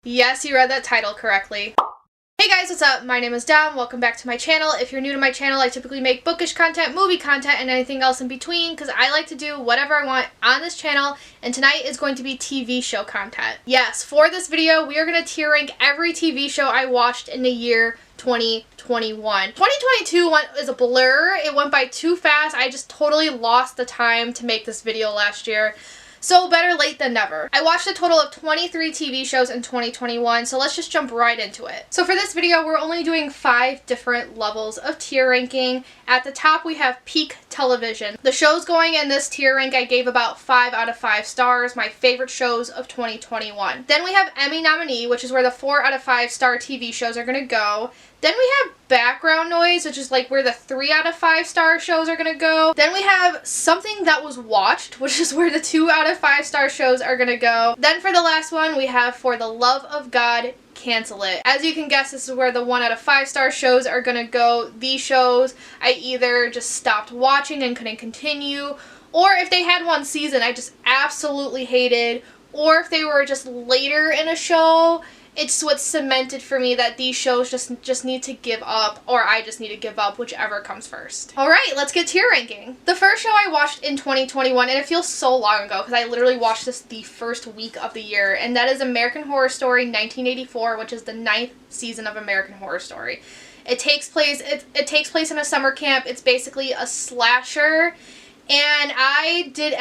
Yes, you read that title correctly. Hey guys, what's up? My name is Dom. Welcome back to my channel. If you're new to my channel, I typically make bookish content, movie content, and anything else in between because I like to do whatever I want on this channel, and tonight is going to be TV show content. Yes, for this video, we are going to tier rank every TV show I watched in the year 2021. 2022 is a blur. It went by too fast. I just totally lost the time to make this video last year. So better late than never. I watched a total of 23 TV shows in 2021, so let's just jump right into it. So for this video, we're only doing 5 different levels of tier ranking. At the top, we have peak television. The shows going in this tier rank, I gave about 5 out of 5 stars, my favorite shows of 2021. Then we have Emmy nominee, which is where the 4 out of 5 star TV shows are gonna go. Then we have background noise, which is like where the 3 out of 5 star shows are gonna go. Then we have something that was watched, which is where the 2 out of 5 star shows are gonna go. Then for the last one, we have for the love of God, cancel it. As you can guess, this is where the 1 out of 5 star shows are gonna go. These shows I either just stopped watching and couldn't continue, or if they had one season I just absolutely hated, or if they were just later in a show, it's what's cemented for me that these shows just need to give up, or I just need to give up, whichever comes first. Alright, let's get tier ranking. The first show I watched in 2021, and it feels so long ago because I literally watched this the first week of the year, and that is American Horror Story 1984, which is the 9th season of American Horror Story. It takes place in a summer camp. It's basically a slasher. And I did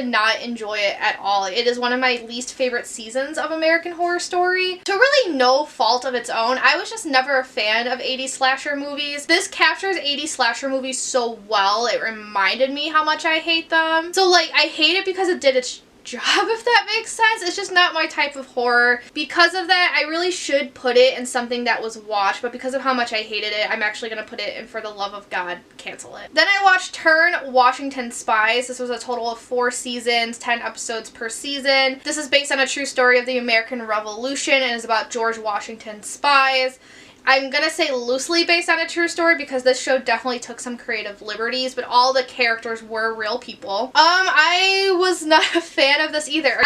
not enjoy it at all. It is one of my least favorite seasons of American Horror Story. To really no fault of its own, I was just never a fan of 80s slasher movies. This captures 80s slasher movies so well, it reminded me how much I hate them. So like, I hate it because it did its job, if that makes sense. It's just not my type of horror. Because of that, I really should put it in something that was watched, but because of how much I hated it, I'm actually going to put it in for the love of God, cancel it. Then I watched Turn Washington Spies. This was a total of 4 seasons, 10 episodes per season. This is based on a true story of the American Revolution and is about George Washington's spies. I'm gonna say loosely based on a true story because this show definitely took some creative liberties, but all the characters were real people. I was not a fan of this either.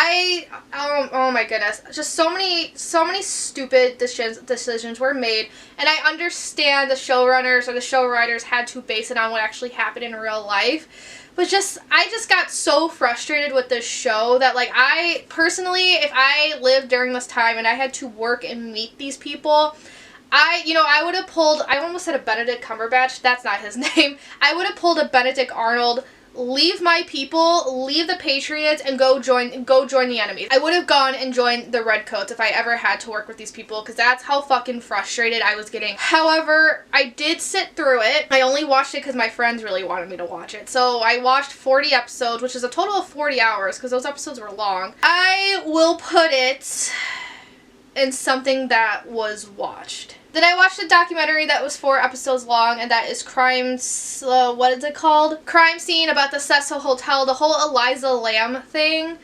Oh my goodness, just so many stupid decisions were made, and I understand the showrunners or the show writers had to base it on what actually happened in real life. But I just got so frustrated with this show that, like, I personally, if I lived during this time and I had to work and meet these people, I would have pulled, I almost said a Benedict Cumberbatch, that's not his name. I would have pulled a Benedict Arnold, leave my people, leave the Patriots, and go join the enemy. I would have gone and joined the Redcoats if I ever had to work with these people, because that's how fucking frustrated I was getting. However, I did sit through it. I only watched it because my friends really wanted me to watch it. So I watched 40 episodes, which is a total of 40 hours, because those episodes were long. I will put it in something that was watched. Then I watched a documentary that was 4 episodes long, and that is what is it called? Crime Scene, about the Cecil Hotel, the whole Eliza Lamb thing.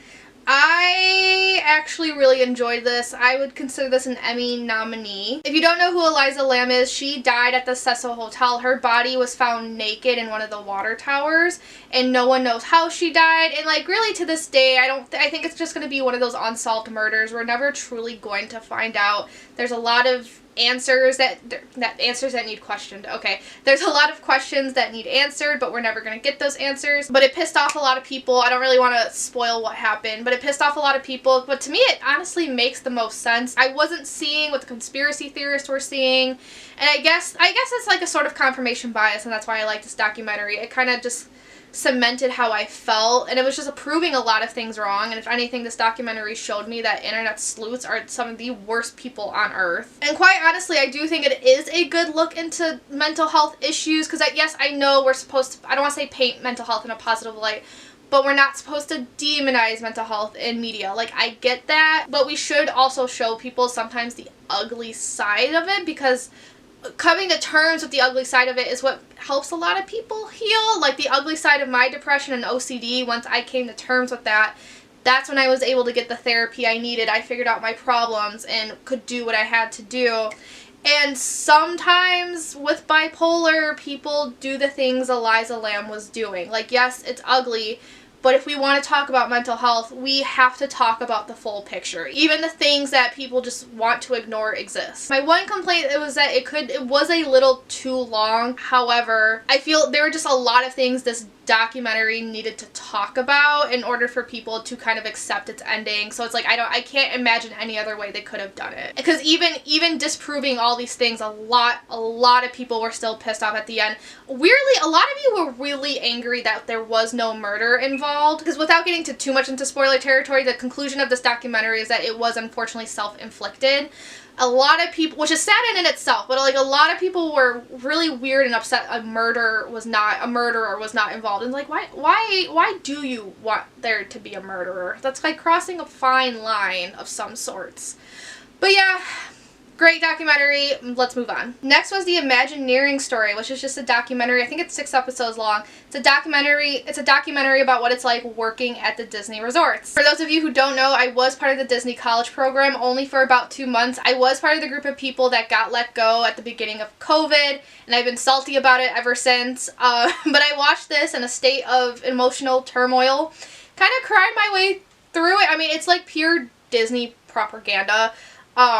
I actually really enjoyed this. I would consider this an Emmy nominee. If you don't know who Eliza Lamb is, she died at the Cecil Hotel. Her body was found naked in one of the water towers, and no one knows how she died. And like, really to this day, I think it's just going to be one of those unsolved murders. We're never truly going to find out. There's a lot of answers answers that need questioned. Okay, there's a lot of questions that need answered, but we're never going to get those answers. But it pissed off a lot of people. I don't really want to spoil what happened, but it pissed off a lot of people. But to me, it honestly makes the most sense. I wasn't seeing what the conspiracy theorists were seeing, and I guess it's like a sort of confirmation bias, and that's why I like this documentary. It kind of just cemented how I felt, and it was just proving a lot of things wrong. And if anything, this documentary showed me that internet sleuths are some of the worst people on earth. And quite honestly, I do think it is a good look into mental health issues, because yes, I know we're supposed to, I don't want to say paint mental health in a positive light, but we're not supposed to demonize mental health in media. Like, I get that, but we should also show people sometimes the ugly side of it, because coming to terms with the ugly side of it is what helps a lot of people heal. Like, the ugly side of my depression and OCD, once I came to terms with that, that's when I was able to get the therapy I needed. I figured out my problems and could do what I had to do. And sometimes with bipolar, people do the things Eliza Lamb was doing. Like, yes, it's ugly, But if we want to talk about mental health, we have to talk about the full picture. Even the things that people just want to ignore exist. My one complaint was that it was a little too long. However, I feel there were just a lot of things this documentary needed to talk about in order for people to kind of accept its ending. So it's like I can't imagine any other way they could have done it. Because even disproving all these things, a lot of people were still pissed off at the end. Weirdly, a lot of you were really angry that there was no murder involved. Because without getting too much into spoiler territory, the conclusion of this documentary is that it was unfortunately self-inflicted. A lot of people, which is sad in itself, but like a lot of people were really weird and upset a murderer was not involved. And like, why do you want there to be a murderer? That's like crossing a fine line of some sorts. But yeah, great documentary. Let's move on. Next was the Imagineering Story, which is just a documentary. I think it's 6 episodes long. It's a documentary about what it's like working at the Disney resorts. For those of you who don't know, I was part of the Disney College program only for about 2 months. I was part of the group of people that got let go at the beginning of COVID, and I've been salty about it ever since. But I watched this in a state of emotional turmoil. Kind of cried my way through it. I mean, it's like pure Disney propaganda.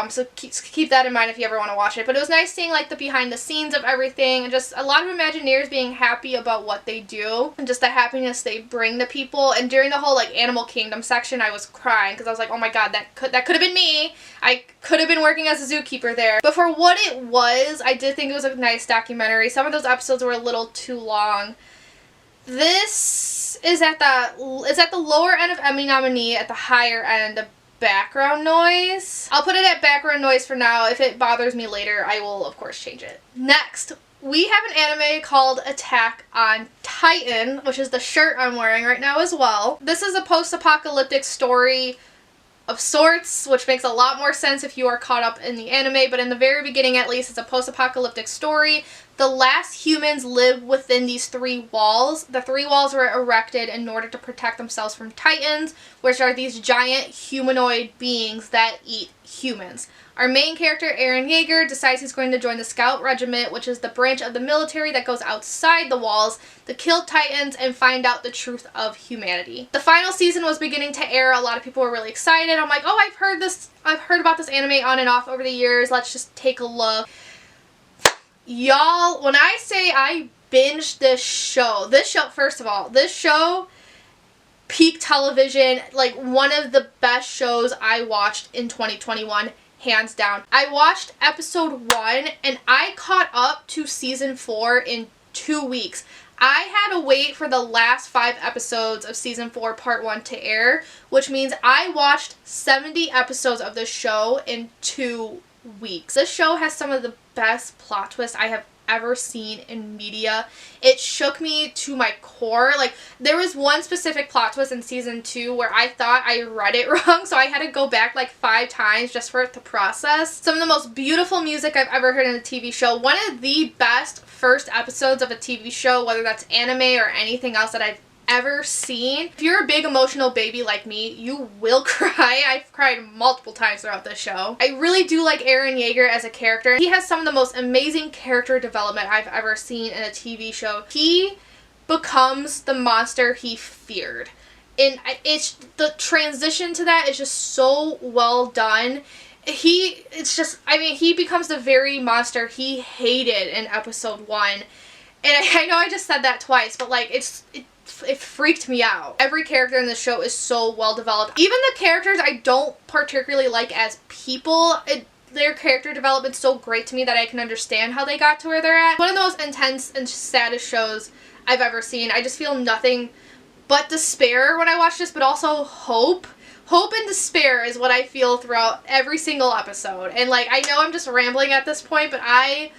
So keep that in mind if you ever want to watch it. But it was nice seeing like the behind the scenes of everything and just a lot of Imagineers being happy about what they do and just the happiness they bring to people. And during the whole like Animal Kingdom section, I was crying because I was like, oh my god, that could have been me. I could have been working as a zookeeper there. But for what it was, I did think it was a nice documentary. Some of those episodes were a little too long. This is at the lower end of Emmy nominee, at the higher end of background noise. I'll put it at background noise for now. If it bothers me later, I will of course change it. Next, we have an anime called Attack on Titan, which is the shirt I'm wearing right now as well. This is a post-apocalyptic story of sorts, which makes a lot more sense if you are caught up in the anime, but in the very beginning at least, it's a post-apocalyptic story. The last humans live within these 3 walls. The 3 walls were erected in order to protect themselves from Titans, which are these giant humanoid beings that eat humans. Our main character, Eren Yeager, decides he's going to join the Scout Regiment, which is the branch of the military that goes outside the walls to kill Titans and find out the truth of humanity. The final season was beginning to air. A lot of people were really excited. I'm like, oh, I've heard about this anime on and off over the years. Let's just take a look. Y'all, when I say I binged this show, first of all, this show, peak television, like one of the best shows I watched in 2021, hands down. I watched episode 1 and I caught up to season 4 in 2 weeks. I had to wait for the last 5 episodes of season 4 part 1 to air, which means I watched 70 episodes of this show in 2 weeks. This show has some of the best plot twists I have ever seen in media. It shook me to my core. Like, there was one specific plot twist in season 2 where I thought I read it wrong, so I had to go back like 5 times just for it to process. Some of the most beautiful music I've ever heard in a TV show. One of the best first episodes of a TV show, whether that's anime or anything else that I've ever seen. If you're a big emotional baby like me, you will cry. I've cried multiple times throughout this show. I really do like Eren Yeager as a character. He has some of the most amazing character development I've ever seen in a TV show. He becomes the monster he feared. And it's the transition to that is just so well done. He becomes the very monster he hated in episode 1. And I know I just said that twice, but like it freaked me out. Every character in the show is so well developed. Even the characters I don't particularly like as people, their character development's so great to me that I can understand how they got to where they're at. One of the most intense and saddest shows I've ever seen. I just feel nothing but despair when I watch this, but also hope. Hope and despair is what I feel throughout every single episode. And like, I know I'm just rambling at this point, but I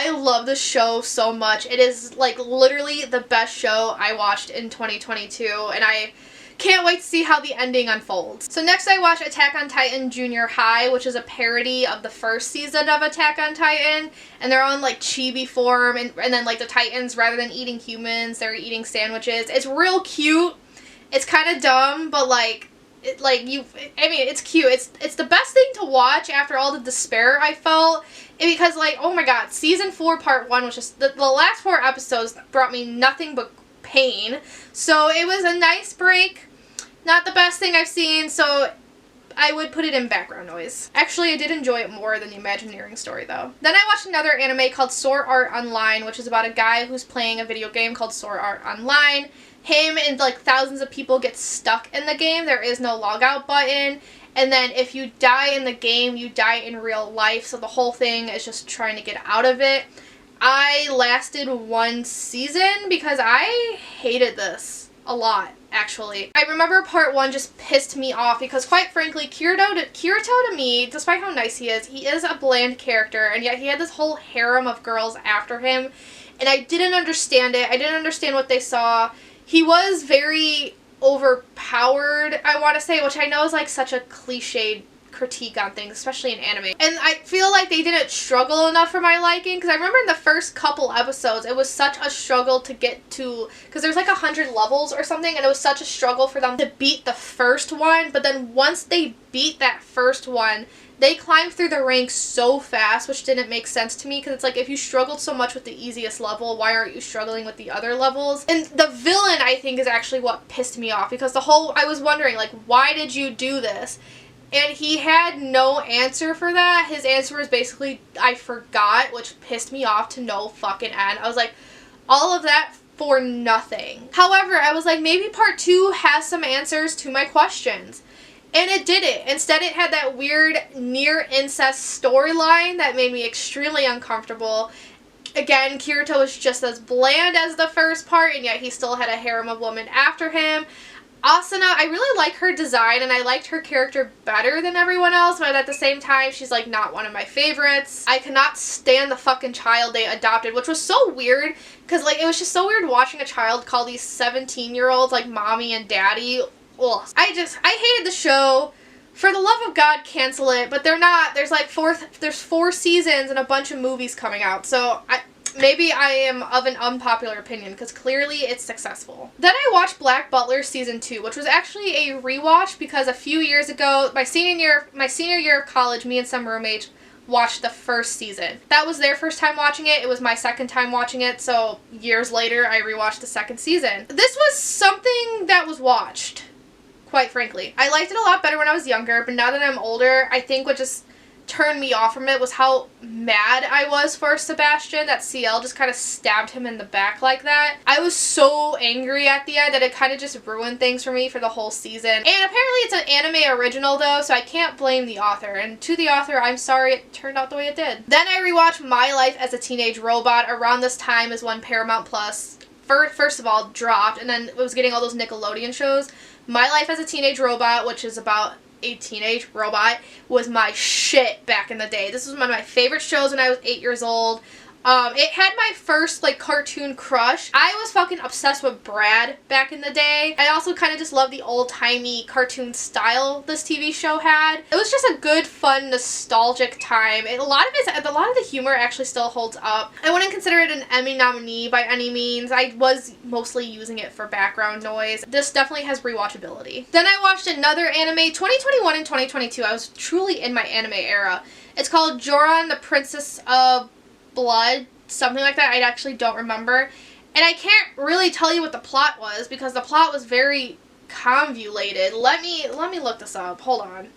love this show so much. It is like literally the best show I watched in 2022, and I can't wait to see how the ending unfolds. So next I watched Attack on Titan Junior High, which is a parody of the first season of Attack on Titan, and they're on like chibi form, and then like the Titans, rather than eating humans, they're eating sandwiches. It's real cute. It's kind of dumb, but like, it's cute. It's the best thing to watch after all the despair I felt. Because, like, oh my god, season 4 part 1 was just, the last 4 episodes brought me nothing but pain. So it was a nice break. Not the best thing I've seen, so I would put it in background noise. Actually, I did enjoy it more than the Imagineering story, though. Then I watched another anime called Sword Art Online, which is about a guy who's playing a video game called Sword Art Online. Him and like thousands of people get stuck in the game. There is no logout button. And then if you die in the game, you die in real life. So the whole thing is just trying to get out of it. I lasted one season because I hated this a lot, actually. I remember part 1 just pissed me off because, quite frankly, Kirito to me, despite how nice he is a bland character, and yet he had this whole harem of girls after him, and I didn't understand it. I didn't understand what they saw. He was very overpowered, I want to say, which I know is like such a cliched critique on things, especially in anime. And I feel like they didn't struggle enough for my liking, because I remember in the first couple episodes, it was such a struggle to get to, because there's like 100 levels or something, and it was such a struggle for them to beat the first one, but then once they beat that first one, they climbed through the ranks so fast, which didn't make sense to me, because it's like, if you struggled so much with the easiest level, why aren't you struggling with the other levels? And the villain, I think, is actually what pissed me off, because I was wondering, like, why did you do this? And he had no answer for that. His answer was basically, I forgot, which pissed me off to no fucking end. I was like, all of that for nothing. However, I was like, maybe part 2 has some answers to my questions. And it didn't. Instead, it had that weird near incest storyline that made me extremely uncomfortable. Again, Kirito was just as bland as the first part, and yet he still had a harem of women after him. Asuna, I really like her design, and I liked her character better than everyone else, but at the same time, she's like not one of my favorites. I cannot stand the fucking child they adopted, which was so weird, because like it was just so weird watching a child call these 17-year-olds like mommy and daddy. Ugh. I hated the show. For the love of God, cancel it, but they're not. There's like 4 seasons and a bunch of movies coming out, so maybe I am of an unpopular opinion, because clearly it's successful. Then I watched Black Butler Season 2, which was actually a rewatch because a few years ago, my senior year of college, me and some roommates watched the first season. That was their first time watching it. It was my second time watching it, so years later I rewatched the second season. This was something that was watched, quite frankly. I liked it a lot better when I was younger, but now that I'm older, I think what just turned me off from it was how mad I was for Sebastian, that CL just kind of stabbed him in the back like that. I was so angry at the end that it kind of just ruined things for me for the whole season. And apparently it's an anime original though, so I can't blame the author. And to the author, I'm sorry it turned out the way it did. Then I rewatched My Life as a Teenage Robot. Around this time is when Paramount Plus first of all dropped, and then it was getting all those Nickelodeon shows. My Life as a Teenage Robot, which is about a teenage robot, was my shit back in the day. This was one of my favorite shows when I was 8 years old. It had my first, like, cartoon crush. I was fucking obsessed with Brad back in the day. I also kind of just loved the old-timey cartoon style this TV show had. It was just a good, fun, nostalgic time. A lot of the humor actually still holds up. I wouldn't consider it an Emmy nominee by any means. I was mostly using it for background noise. This definitely has rewatchability. Then I watched another anime, 2021 and 2022. I was truly in my anime era. It's called Joran, the Princess of Blood, something like that. I actually don't remember, and I can't really tell you what the plot was because the plot was very convoluted. Let me look this up. Hold on.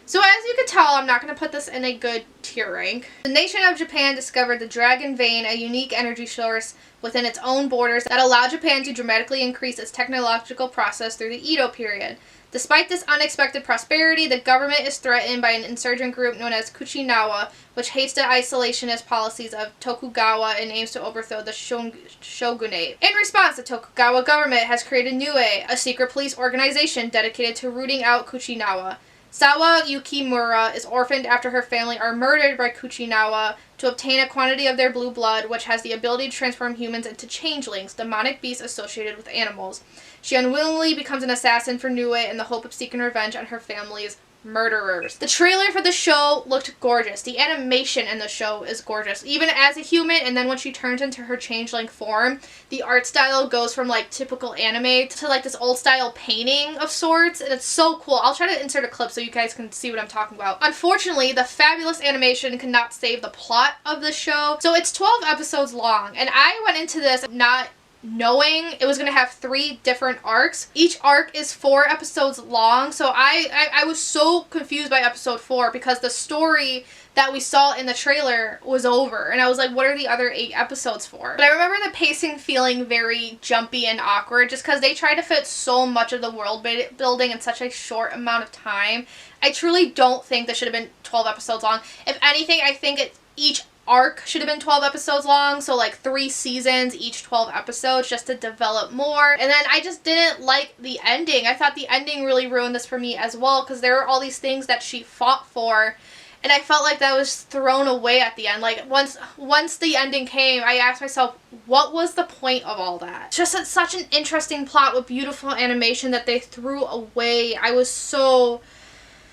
So as you can tell, I'm not going to put this in a good tier rank. The nation of Japan discovered the Dragon Vein, a unique energy source within its own borders that allowed Japan to dramatically increase its technological process through the Edo period. Despite this unexpected prosperity, the government is threatened by an insurgent group known as Kuchinawa, which hates the isolationist policies of Tokugawa and aims to overthrow the shogunate. In response, the Tokugawa government has created Nue, a secret police organization dedicated to rooting out Kuchinawa. Sawa Yukimura is orphaned after her family are murdered by Kuchinawa to obtain a quantity of their blue blood, which has the ability to transform humans into changelings, demonic beasts associated with animals. She unwillingly becomes an assassin for Nue in the hope of seeking revenge on her family's murderers. The trailer for the show looked gorgeous. The animation in the show is gorgeous, even as a human, and then when she turns into her changeling form, the art style goes from like typical anime to like this old style painting of sorts, and it's so cool. I'll try to insert a clip so you guys can see what I'm talking about. Unfortunately, the fabulous animation cannot save the plot of the show, so it's 12 episodes long, and I went into this not knowing it was going to have 3 different arcs. Each arc is 4 episodes long, so I was so confused by episode 4 because the story that we saw in the trailer was over, and I was like, what are the other 8 episodes for? But I remember the pacing feeling very jumpy and awkward just because they tried to fit so much of the world building in such a short amount of time. I truly don't think this should have been 12 episodes long. If anything, I think each arc should have been 12 episodes long, so like 3 seasons, each 12 episodes, just to develop more. And then I just didn't like the ending. I thought the ending really ruined this for me as well, because there were all these things that she fought for, and I felt like that was thrown away at the end. Like, once the ending came, I asked myself, what was the point of all that? Just such an interesting plot with beautiful animation that they threw away. I was so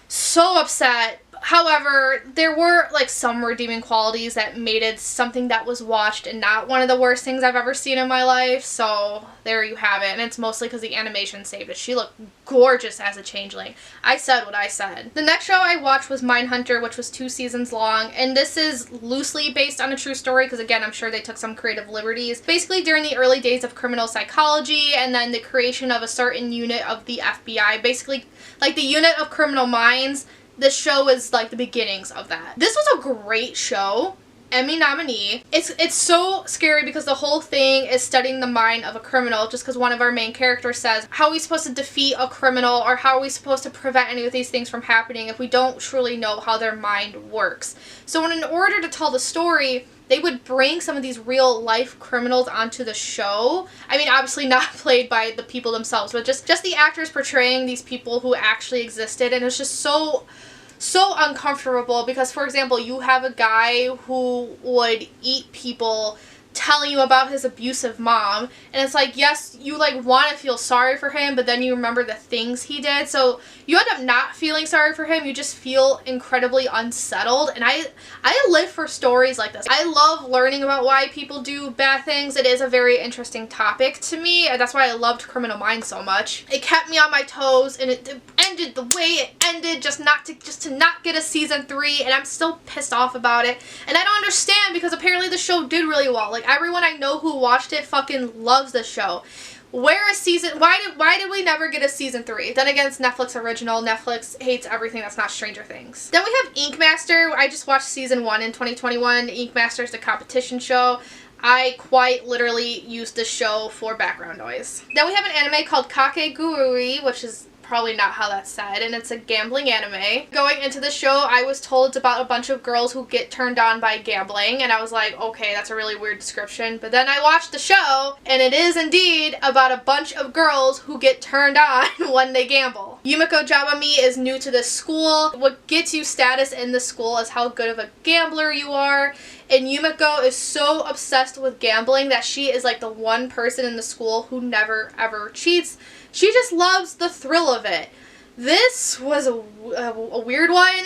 upset. However, there were like some redeeming qualities that made it something that was watched and not one of the worst things I've ever seen in my life. So there you have it. And it's mostly because the animation saved it. She looked gorgeous as a changeling. I said what I said. The next show I watched was Mindhunter, which was 2 seasons long. And this is loosely based on a true story because, again, I'm sure they took some creative liberties. Basically, during the early days of criminal psychology and then the creation of a certain unit of the FBI, basically like the unit of criminal minds. This show is like the beginnings of that. This was a great show. Emmy nominee. It's so scary because the whole thing is studying the mind of a criminal, just because one of our main characters says, how are we supposed to defeat a criminal, or how are we supposed to prevent any of these things from happening if we don't truly know how their mind works? So in order to tell the story, they would bring some of these real life criminals onto the show. I mean, obviously not played by the people themselves, but just the actors portraying these people who actually existed. And it's just so uncomfortable because, for example, you have a guy who would eat people telling you about his abusive mom, and it's like, yes, you like want to feel sorry for him, but then you remember the things he did, so you end up not feeling sorry for him. You just feel incredibly unsettled. And I live for stories like this. I love learning about why people do bad things. It is a very interesting topic to me, and that's why I loved Criminal Minds so much. It kept me on my toes, and it ended the way it ended, just to not get a season 3, and I'm still pissed off about it. And I don't understand, because apparently the show did really well. Like, everyone I know who watched it fucking loves this show. Where is season? Why did we never get a season 3? Then again, it's Netflix original. Netflix hates everything that's not Stranger Things. Then we have Ink Master. I just watched season 1 in 2021. Ink Master is the competition show. I quite literally used this show for background noise. Then we have an anime called Kakegurui, which is probably not how that's said, and it's a gambling anime. Going into the show, I was told it's about a bunch of girls who get turned on by gambling, and I was like, okay, that's a really weird description. But then I watched the show, and it is indeed about a bunch of girls who get turned on when they gamble. Yumiko Jabami is new to this school. What gets you status in the school is how good of a gambler you are. And Yumiko is so obsessed with gambling that she is like the one person in the school who never ever cheats. She just loves the thrill of it. This was a weird one.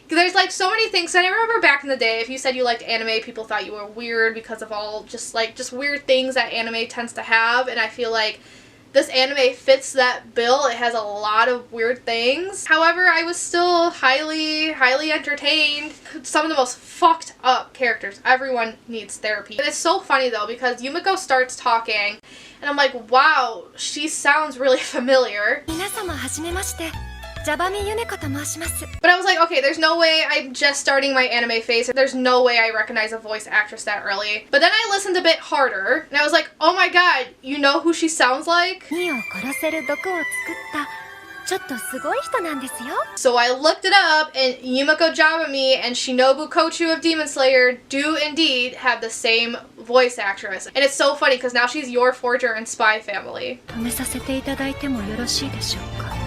There's like so many things. I remember back in the day, if you said you liked anime, people thought you were weird because of all just weird things that anime tends to have. And I feel like this anime fits that bill. It has a lot of weird things. However, I was still highly entertained. Some of the most fucked up characters. Everyone needs therapy. And it's so funny though, because Yumiko starts talking and I'm like, wow, she sounds really familiar. But I was like, okay, there's no way I'm just starting my anime phase. There's no way I recognize a voice actress that early. But then I listened a bit harder, and I was like, oh my god, you know who she sounds like? So I looked it up, and Yumiko Jabami and Shinobu Kochu of Demon Slayer do indeed have the same voice actress. And it's so funny, because now she's your Forger and Spy Family.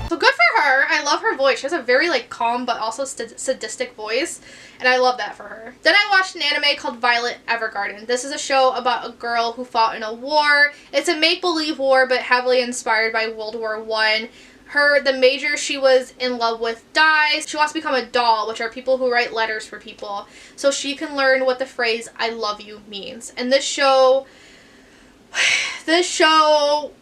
So good for her. I love her voice. She has a very like calm but also sadistic voice, and I love that for her. Then I watched an anime called Violet Evergarden. This is a show about a girl who fought in a war. It's a make-believe war but heavily inspired by World War I. The major she was in love with dies. She wants to become a doll, which are people who write letters for people, so she can learn what the phrase "I love you" means. And this show,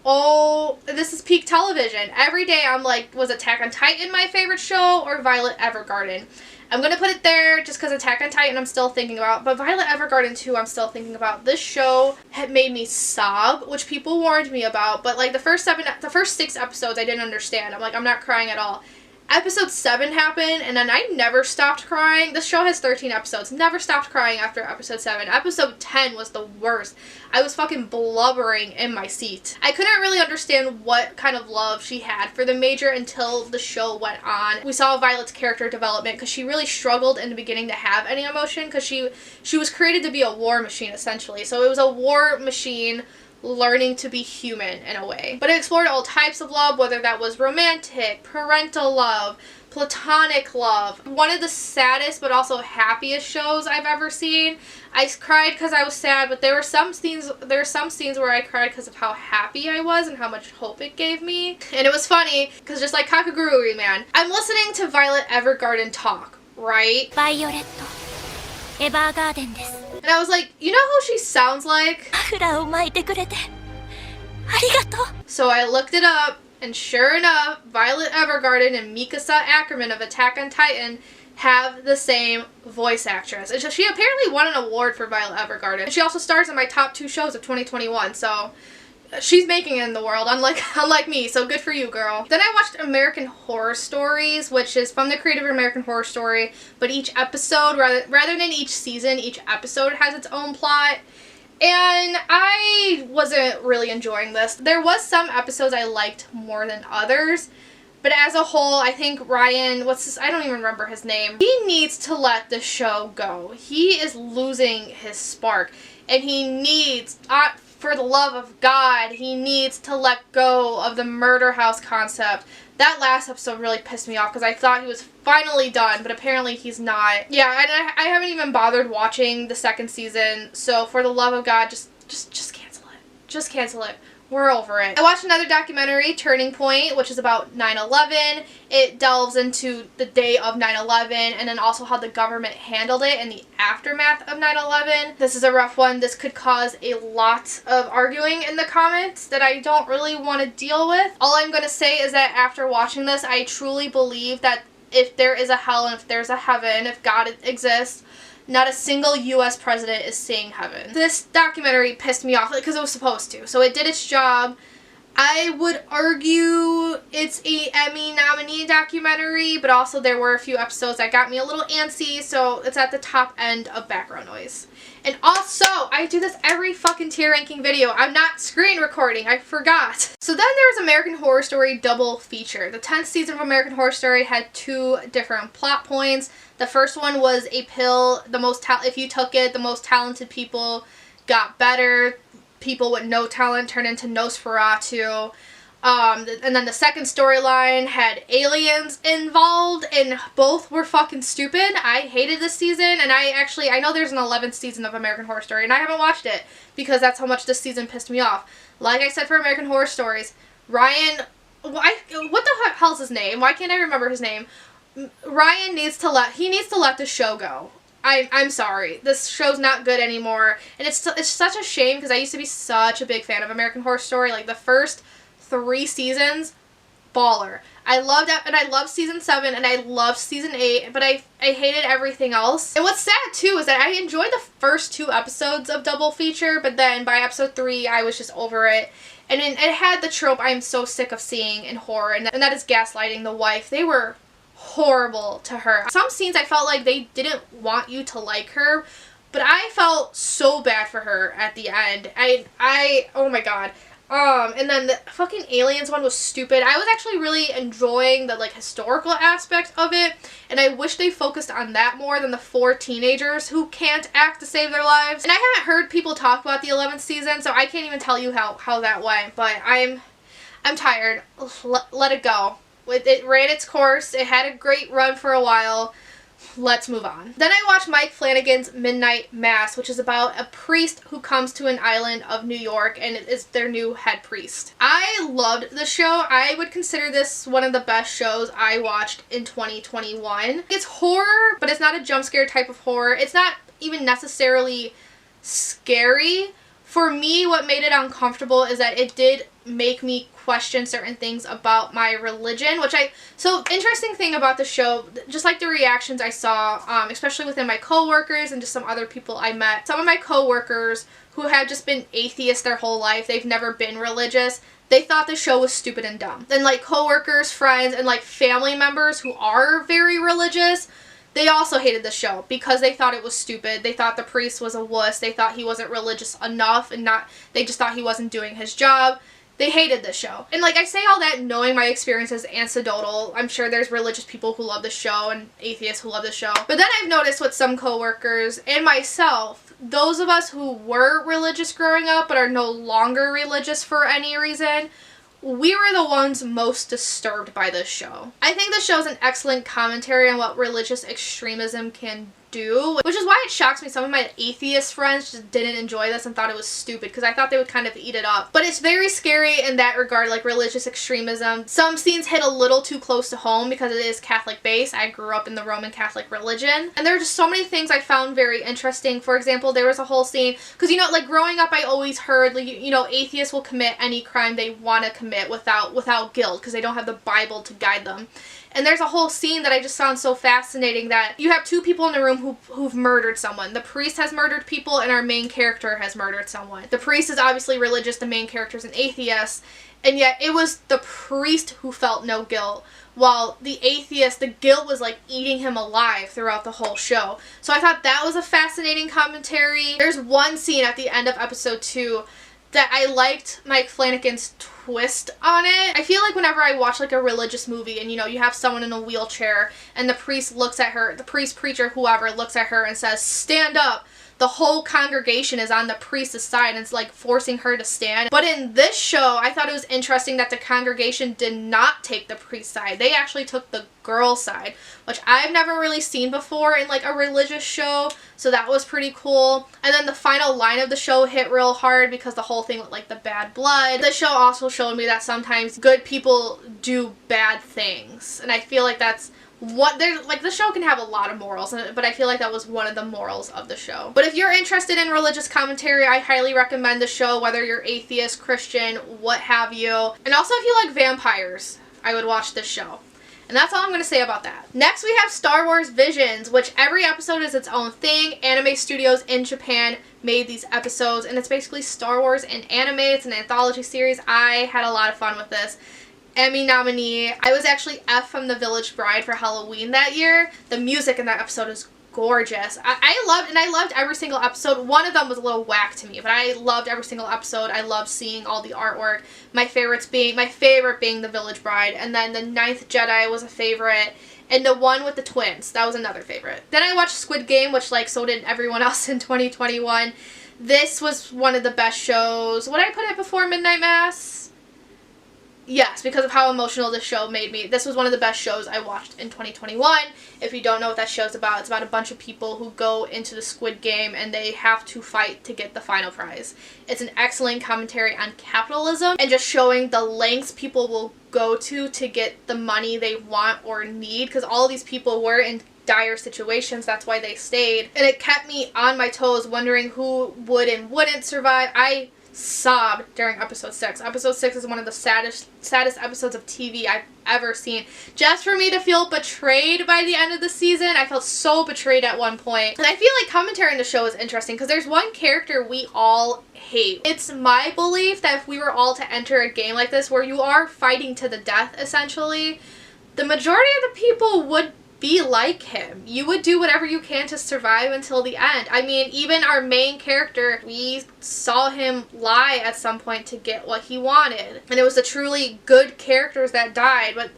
oh, this is peak television. Every day I'm like, was Attack on Titan my favorite show or Violet Evergarden? I'm gonna put it there just because Attack on Titan I'm still thinking about, but Violet Evergarden 2 I'm still thinking about. This show had made me sob, which people warned me about, but like the first 6 episodes I didn't understand. I'm like, I'm not crying at all. Episode 7 happened, and then I never stopped crying. This show has 13 episodes. Never stopped crying after episode 7. Episode 10 was the worst. I was fucking blubbering in my seat. I couldn't really understand what kind of love she had for the Major until the show went on. We saw Violet's character development because she really struggled in the beginning to have any emotion because she was created to be a war machine, essentially. So it was a war machine learning to be human in a way. But it explored all types of love, whether that was romantic, parental love, platonic love. One of the saddest but also happiest shows I've ever seen. I cried because I was sad, but there were some scenes where I cried because of how happy I was and how much hope it gave me. And it was funny because just like Kakegurui, man, I'm listening to Violet Evergarden talk, right? Violet Evergarden です。 And I was like, you know who she sounds like? マフラーを巻いてくれてありがとう。 So I looked it up, and sure enough, Violet Evergarden and Mikasa Ackerman of Attack on Titan have the same voice actress. And she apparently won an award for Violet Evergarden. And she also stars in my top 2 shows of 2021, so she's making it in the world, unlike me, so good for you, girl. Then I watched American Horror Stories, which is from the creator of American Horror Story, but each episode, rather than each season, each episode has its own plot. And I wasn't really enjoying this. There was some episodes I liked more than others, but as a whole, I think Ryan, I don't even remember his name. He needs to let the show go. He is losing his spark, and he needs, for the love of God, he needs to let go of the murder house concept. That last episode really pissed me off because I thought he was finally done, but apparently he's not. Yeah, and I haven't even bothered watching the 2nd season, so for the love of God, just cancel it. Just cancel it. We're over it. I watched another documentary, Turning Point, which is about 9/11. It delves into the day of 9/11 and then also how the government handled it in the aftermath of 9/11. This is a rough one. This could cause a lot of arguing in the comments that I don't really want to deal with. All I'm going to say is that after watching this, I truly believe that if there is a hell and if there's a heaven, if God exists, not a single U.S. president is seeing heaven. This documentary pissed me off because it was supposed to. So it did its job. I would argue it's a Emmy nominee documentary, but also there were a few episodes that got me a little antsy, so it's at the top end of background noise. And also, I do this every fucking tier ranking video. I'm not screen recording. I forgot. So then there was American Horror Story double feature. The 10th season of American Horror Story had 2 different plot points. The first one was a pill. If you took it, the most talented people got better. People with no talent turned into Nosferatu. And then the second storyline had aliens involved, and both were fucking stupid. I hated this season, and I know there's an 11th season of American Horror Story, and I haven't watched it because that's how much this season pissed me off. Like I said for American Horror Stories, Ryan, what the hell's his name? Why can't I remember his name? Ryan needs to let the show go. I'm sorry. This show's not good anymore, and it's such a shame because I used to be such a big fan of American Horror Story. Like the first 3 seasons, baller. I loved it, and I loved season 7, and I loved season 8, but I hated everything else. And what's sad too is that I enjoyed the first 2 episodes of Double Feature, but then by episode 3, I was just over it. And it had the trope I'm so sick of seeing in horror, and that is gaslighting the wife. They were horrible to her. Some scenes I felt like they didn't want you to like her, but I felt so bad for her at the end. Oh my god. And then the fucking aliens one was stupid. I was actually really enjoying the like historical aspect of it, and I wish they focused on that more than the 4 teenagers who can't act to save their lives. And I haven't heard people talk about the 11th season, so I can't even tell you how that went, but I'm tired. Let it go. It ran its course. It had a great run for a while. Let's move on. Then I watched Mike Flanagan's Midnight Mass, which is about a priest who comes to an island of New York and is their new head priest. I loved the show. I would consider this one of the best shows I watched in 2021. It's horror, but it's not a jump scare type of horror. It's not even necessarily scary. For me, what made it uncomfortable is that it did make me question certain things about my religion, so interesting thing about the show, just like the reactions I saw, especially within my coworkers and just some other people I met. Some of my coworkers who have just been atheists their whole life, they've never been religious, they thought the show was stupid and dumb. And like coworkers, friends, and like family members who are very religious, they also hated the show because they thought it was stupid. They thought the priest was a wuss. They thought he wasn't religious enough, and they just thought he wasn't doing his job. They hated the show. And like I say all that knowing my experience as anecdotal. I'm sure there's religious people who love the show and atheists who love the show. But then I've noticed with some coworkers and myself, those of us who were religious growing up but are no longer religious for any reason, we were the ones most disturbed by this show. I think the show is an excellent commentary on what religious extremism can do, which is why it shocks me some of my atheist friends just didn't enjoy this and thought it was stupid, because I thought they would kind of eat it up. But it's very scary in that regard, like religious extremism. Some scenes hit a little too close to home because it is Catholic based. I grew up in the Roman Catholic religion, and there are just so many things I found very interesting. For example, there was a whole scene, because like growing up I always heard like atheists will commit any crime they want to commit without guilt because they don't have the Bible to guide them. And there's a whole scene that I just found so fascinating, that you have two people in the room who've murdered someone. The priest has murdered people and our main character has murdered someone. The priest is obviously religious, the main character's an atheist, and yet it was the priest who felt no guilt, while the atheist, the guilt was like eating him alive throughout the whole show. So I thought that was a fascinating commentary. There's one scene at the end of episode 2 that I liked Mike Flanagan's twist on it. I feel like whenever I watch like a religious movie and you have someone in a wheelchair and the priest looks at her, the priest, preacher, whoever looks at her and says, "Stand up," the whole congregation is on the priest's side and it's like forcing her to stand. But in this show, I thought it was interesting that the congregation did not take the priest's side. They actually took the girl's side, which I've never really seen before in like a religious show, so that was pretty cool. And then the final line of the show hit real hard because the whole thing with like the bad blood. The show also showed me that sometimes good people do bad things, and I feel like that's what there's like the show can have a lot of morals in it, but I feel like that was one of the morals of the show. But if you're interested in religious commentary, I highly recommend the show, whether you're atheist, Christian, what have you. And also if you like vampires, I would watch this show. And that's all I'm going to say about that. Next we have Star Wars Visions, which every episode is its own thing. Anime studios in Japan made these episodes, and it's basically Star Wars and anime. It's an anthology series. I had a lot of fun with this. Emmy nominee. I was actually F from The Village Bride for Halloween that year. The music in that episode is gorgeous. I loved every single episode. One of them was a little whack to me, but I loved every single episode. I loved seeing all the artwork. My favorite being The Village Bride, and then The Ninth Jedi was a favorite, and the one with the twins, that was another favorite. Then I watched Squid Game, which like so did everyone else in 2021. This was one of the best shows. Would I put it before Midnight Mass? Yes, because of how emotional this show made me. This was one of the best shows I watched in 2021. If you don't know what that show's about, it's about a bunch of people who go into the Squid Game and they have to fight to get the final prize. It's an excellent commentary on capitalism and just showing the lengths people will go to get the money they want or need, because all of these people were in dire situations. That's why they stayed. And it kept me on my toes wondering who would and wouldn't survive. I sobbed during episode 6. Episode 6 is one of the saddest episodes of TV I've ever seen. Just for me to feel betrayed by the end of the season, I felt so betrayed at one point. And I feel like commentary in the show is interesting because there's one character we all hate. It's my belief that if we were all to enter a game like this where you are fighting to the death essentially, the majority of the people would be like him. You would do whatever you can to survive until the end. I mean, even our main character, we saw him lie at some point to get what he wanted. And it was the truly good characters that died, but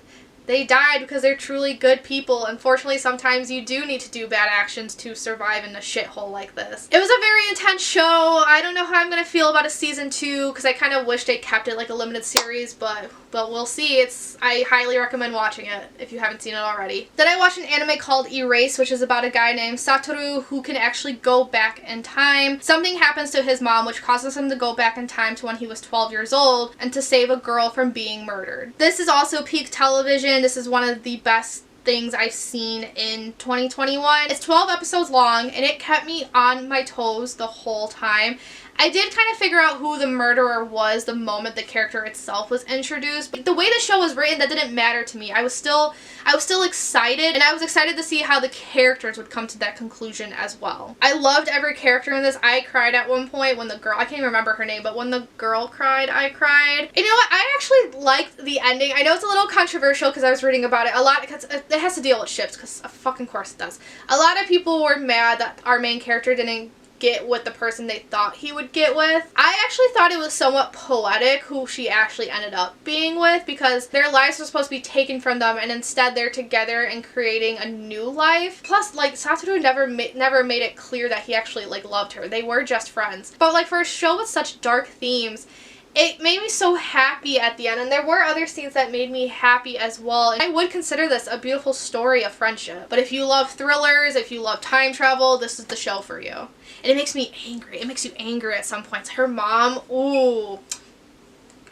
they died because they're truly good people. Unfortunately, sometimes you do need to do bad actions to survive in a shithole like this. It was a very intense show. I don't know how I'm going to feel about a season 2 because I kind of wish they kept it like a limited series, but we'll see. I highly recommend watching it if you haven't seen it already. Then I watched an anime called Erase, which is about a guy named Satoru who can actually go back in time. Something happens to his mom which causes him to go back in time to when he was 12 years old and to save a girl from being murdered. This is also peak television. This is one of the best things I've seen in 2021. It's 12 episodes long and it kept me on my toes the whole time. I did kind of figure out who the murderer was the moment the character itself was introduced. But the way the show was written, that didn't matter to me. I was still excited, and I was excited to see how the characters would come to that conclusion as well. I loved every character in this. I cried at one point when the girl, I can't even remember her name, but when the girl cried, I cried. And you know what? I actually liked the ending. I know it's a little controversial because I was reading about it a lot, because it has to deal with ships, because of fucking course it does. A lot of people were mad that our main character didn't get with the person they thought he would get with. I actually thought it was somewhat poetic who she actually ended up being with, because their lives were supposed to be taken from them and instead they're together and creating a new life. Plus, like, Satoru never made it clear that he actually, like, loved her. They were just friends. But, like, for a show with such dark themes, it made me so happy at the end, and there were other scenes that made me happy as well. And I would consider this a beautiful story of friendship. But if you love thrillers, if you love time travel, this is the show for you. And it makes me angry. It makes you angry at some points. Her mom, ooh.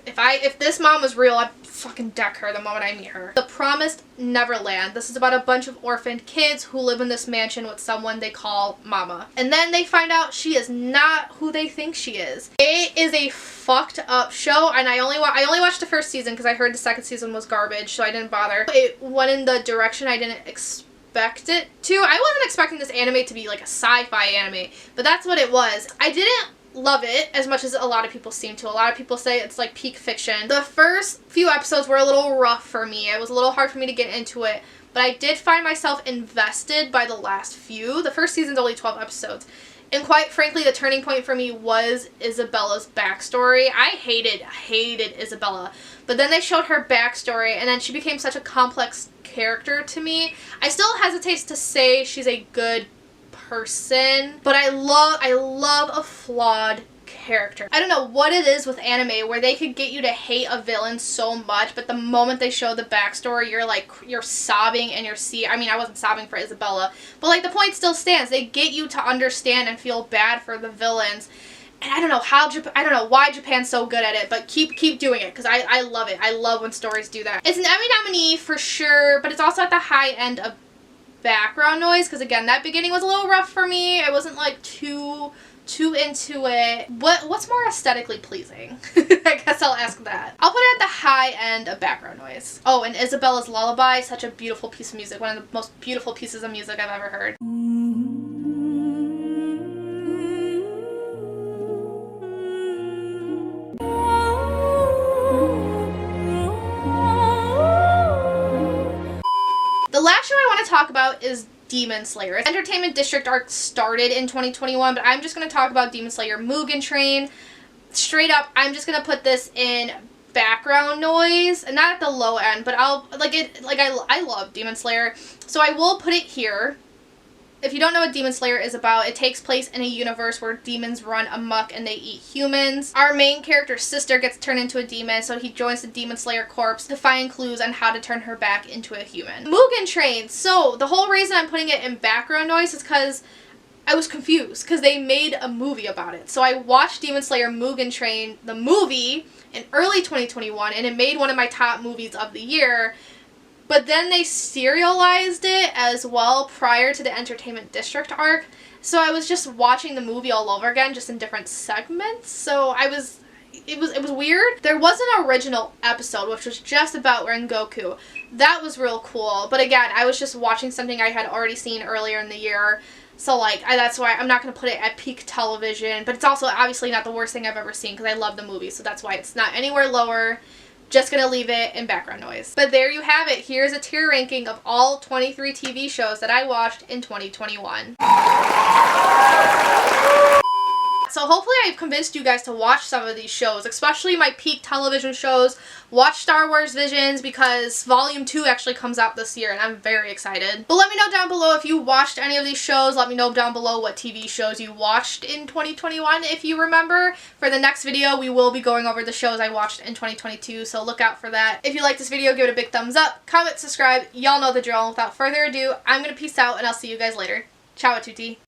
If this mom was real, I'd fucking deck her the moment I meet her. The Promised Neverland. This is about a bunch of orphaned kids who live in this mansion with someone they call Mama. And then they find out she is not who they think she is. It is a fucked up show, and I only watched the first season because I heard the second season was garbage, so I didn't bother. It went in the direction I didn't expect it to. I wasn't expecting this anime to be like a sci-fi anime, but that's what it was. I didn't love it as much as a lot of people seem to. A lot of people say it's like peak fiction. The first few episodes were a little rough for me. It was a little hard for me to get into it, but I did find myself invested by the last few. The first season's only 12 episodes. And quite frankly, the turning point for me was Isabella's backstory. I hated Isabella. But then they showed her backstory, and then she became such a complex character to me. I still hesitate to say she's a good person, but I love a flawed character. I don't know what it is with anime where they could get you to hate a villain so much, but the moment they show the backstory, you're sobbing and I mean, I wasn't sobbing for Isabella, but like the point still stands. They get you to understand and feel bad for the villains. And I don't know why Japan's so good at it, but keep doing it, because I love it. I love when stories do that. It's an Emmy nominee for sure, but it's also at the high end of background noise, because again, that beginning was a little rough for me. I wasn't like too into it. What's more aesthetically pleasing? I guess I'll ask that. I'll put it at the high end of background noise. Oh, and Isabella's Lullaby, such a beautiful piece of music. One of the most beautiful pieces of music I've ever heard. The last show I want to talk about is Demon Slayer. Entertainment District arc started in 2021, but I'm just going to talk about Demon Slayer Mugen Train. Straight up, I'm just going to put this in background noise, and not at the low end, but I love Demon Slayer, so I will put it here. If you don't know what Demon Slayer is about, it takes place in a universe where demons run amok and they eat humans. Our main character's sister gets turned into a demon, so he joins the Demon Slayer Corps to find clues on how to turn her back into a human. Mugen Train. So the whole reason I'm putting it in background noise is because I was confused, because they made a movie about it. So I watched Demon Slayer Mugen Train, the movie, in early 2021, and it made one of my top movies of the year. But then they serialized it as well prior to the Entertainment District arc. So I was just watching the movie all over again, just in different segments. So it was weird. There was an original episode, which was just about Rengoku. That was real cool. But again, I was just watching something I had already seen earlier in the year. So like, that's why I'm not going to put it at peak television. But it's also obviously not the worst thing I've ever seen, because I love the movie. So that's why it's not anywhere lower. Just gonna leave it in background noise. But there you have it. Here's a tier ranking of all 23 TV shows that I watched in 2021. So hopefully I've convinced you guys to watch some of these shows, especially my peak television shows. Watch Star Wars Visions, because Volume 2 actually comes out this year and I'm very excited. But let me know down below if you watched any of these shows. Let me know down below what TV shows you watched in 2021 if you remember. For the next video, we will be going over the shows I watched in 2022, so look out for that. If you like this video, give it a big thumbs up, comment, subscribe. Y'all know the drill. Without further ado, I'm gonna peace out and I'll see you guys later. Ciao a tutti.